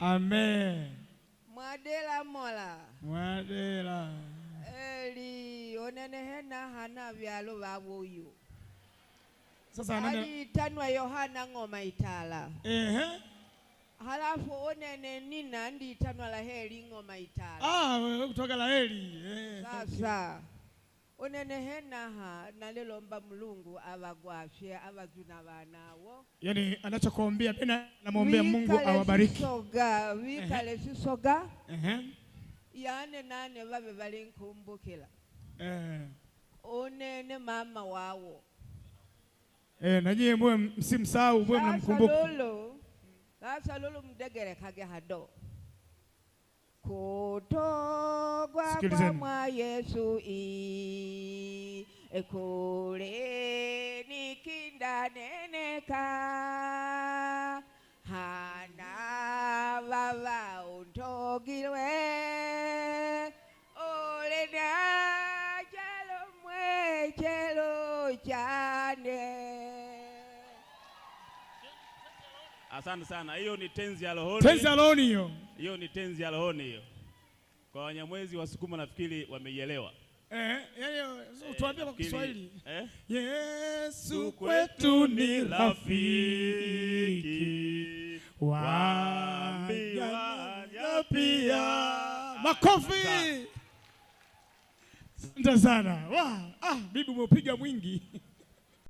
Amen. Mwadela mola. Mwadela. Eli onenehena hana vyalo babuyu. Sasa ali tanwa Yohana ngoma itala. Halafu onene nina ndi tanwa Laheli ngoma itala. Kutoka Laheli. Sasa onenehena nalelomba Mulungu abagwafye abazuna banawo. Yani anachokuombea tena namuombea Mungu awabariki. Wikale sisoga. Yane nane babe balinkumbukila. Onene mama wawo. Na nyie mwe msimsahau, mwe mnamkumbuka. Sasa lolo mdegere kage hado. Kutogwa kwa mwa Yesu ekule nikinda neneka hana baba untogilwe ole na chelo mwe chelo chane. Asante sana. Hiyo ni tenzi ya rohoni. Tenzi ya rohoni hiyo. Hiyo ni tenzi ya rohoni hiyo. Kwa Wanyamwezi Wasukuma nafikiri wameielewa. Yani tuambie kwa Kiswahili. Yesu kwetu ni rafiki. Waambia pia. Makofi. Asante sana. Bibi umepiga mwingi.